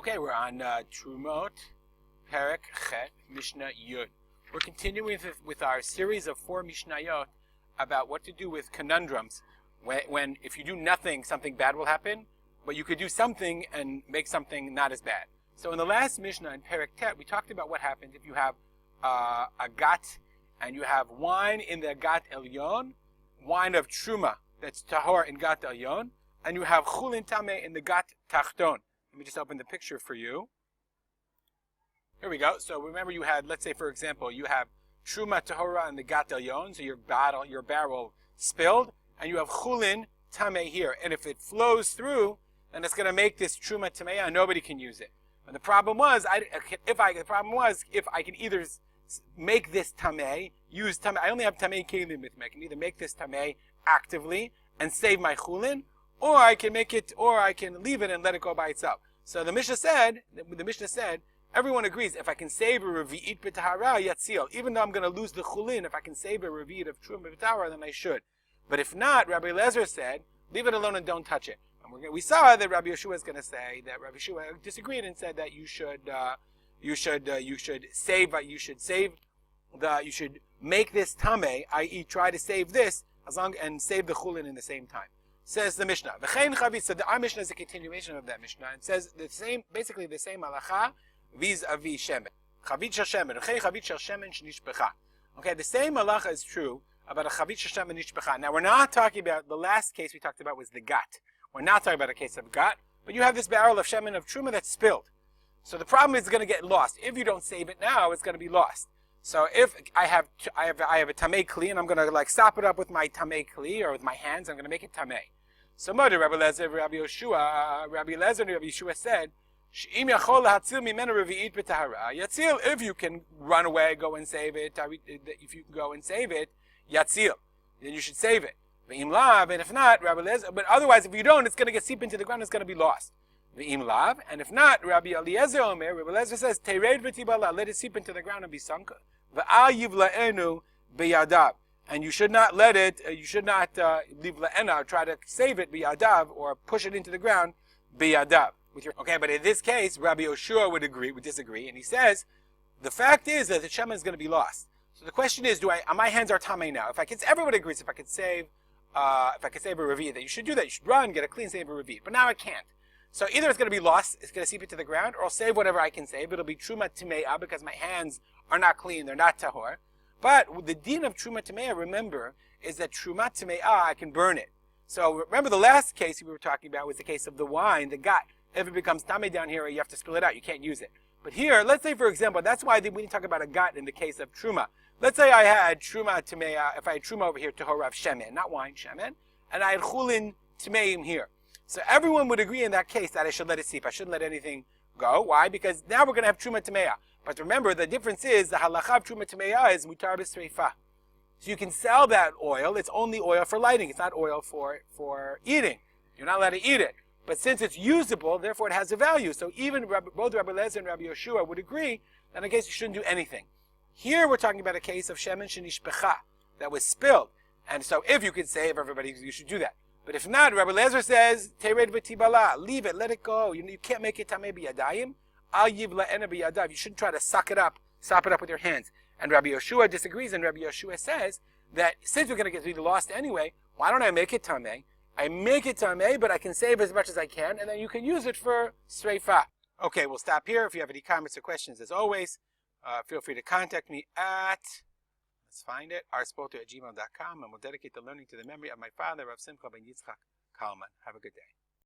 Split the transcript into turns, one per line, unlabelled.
Okay, we're on Terumot, Perek Chet, Mishnah Yud. We're continuing with our series of 4 Mishnayot about what to do with conundrums. When if you do nothing, something bad will happen, but you could do something and make something not as bad. So in the last Mishnah in Perek Tet, we talked about what happens if you have a gat and you have wine in the gat elyon, wine of Terumah that's tahor in gat elyon, and you have chulin tamei in the gat tachton. Let me just open the picture for you. Here we go. So remember you had, let's say for example, you have Terumah tahora in the gat elyon, so your barrel spilled, and you have chulin tamei here. And if it flows through, then it's going to make this Terumah tamei and nobody can use it. And the problem was, if I can either make this tamei, use tamei. I only have tamei kelim with me. I can either make this tamei actively and save my chulin, or I can make it, or I can leave it and let it go by itself. So the Mishnah said, everyone agrees, if I can save a revi'it b'tahara yatzil, even though I'm going to lose the chulin, if I can save a revi'it of Terumah b'tahara, then I should. But if not, Rabbi Eliezer said, leave it alone and don't touch it. And we saw that Rabbi Yeshua is going to say that Rabbi Yeshua disagreed and said that you should make this tamei, i.e., try to save this and save the chulin in the same time. Says the Mishnah. So our Mishnah is a continuation of that Mishnah and says basically the same halacha vis-a-vis shemen. Chavit shel shemen. Chavit shel shemen shnishbecha. Okay, the same halacha is true about a chavit shel shemen nishbecha. Now we're not talking about, the last case we talked about was the gat. We're not talking about a case of gat, but you have this barrel of shemen of Terumah that's spilled. So the problem is it's going to get lost. If you don't save it now, it's going to be lost. So if I have a tamei kli and I'm going to sop it up with my tamei kli or with my hands, I'm going to make it tamei. So Mother, Rabbi Eliezer, Rabbi Yeshua and Rabbi Yeshua said, Yatzil, if you can run away, go and save it. If you can go and save it, Yatzil, then you should save it. And if not, Rabbi Eliezer, but otherwise, if you don't, it's going to get seep into the ground, it's going to be lost. And if not, Rabbi Eliezer Omer, Rabbi Eliezer says, let it seep into the ground and be sunk. And you should not let it, leave la'ena, try to save it, biyadav, or push it into the ground, biyadav. Okay, but in this case, Rabbi Yoshua would disagree, and he says, the fact is that the shemen is going to be lost. So the question is, my hands are tamei now. Everyone agrees, if I could save a revi, that you should do that. You should run, get a clean, save a revi. But now I can't. So either it's going to be lost, it's going to seep into the ground, or I'll save whatever I can save. It'll be Terumah Tameah, because my hands are not clean, they're not tahor. But the din of Terumah Tameah, remember, is that Terumah Tameah, I can burn it. So remember the last case we were talking about was the case of the wine, the gat. If it becomes tamei down here, you have to spill it out. You can't use it. But here, let's say, for example, that's why we didn't talk about a gat in the case of Terumah. Let's say I had Terumah Tameah, if I had Terumah over here, tahorav shemen, not wine, shemen, and I had chulin tameim here. So everyone would agree in that case that I should let it seep. I shouldn't let anything go. Why? Because now we're going to have Terumah Tameah. But remember, the difference is the halacha of Terumah Tameah is mutar b'sreifa. So you can sell that oil. It's only oil for lighting. It's not oil for eating. You're not allowed to eat it. But since it's usable, therefore it has a value. So even both Rabbi Eliezer and Rabbi Yoshua would agree that in a case you shouldn't do anything. Here we're talking about a case of shemen shenishbecha, that was spilled. And so if you could save everybody, you should do that. But if not, Rabbi Eliezer says, tered v'tibala, leave it, let it go. You can't make it tamei biyadayim. Al yiv la'ena biyadav. You shouldn't try to sop it up with your hands. And Rabbi Yoshua disagrees, and Rabbi Yoshua says that since we're going to get lost anyway, why don't I make it tamei? I make it tamei, but I can save as much as I can, and then you can use it for sreifa. Okay, we'll stop here. If you have any comments or questions, as always, feel free to contact me at, let's find it, arspoto@gmail.com, and we'll dedicate the learning to the memory of my father, Rav Simcha ben Yitzchak Kalman. Have a good day.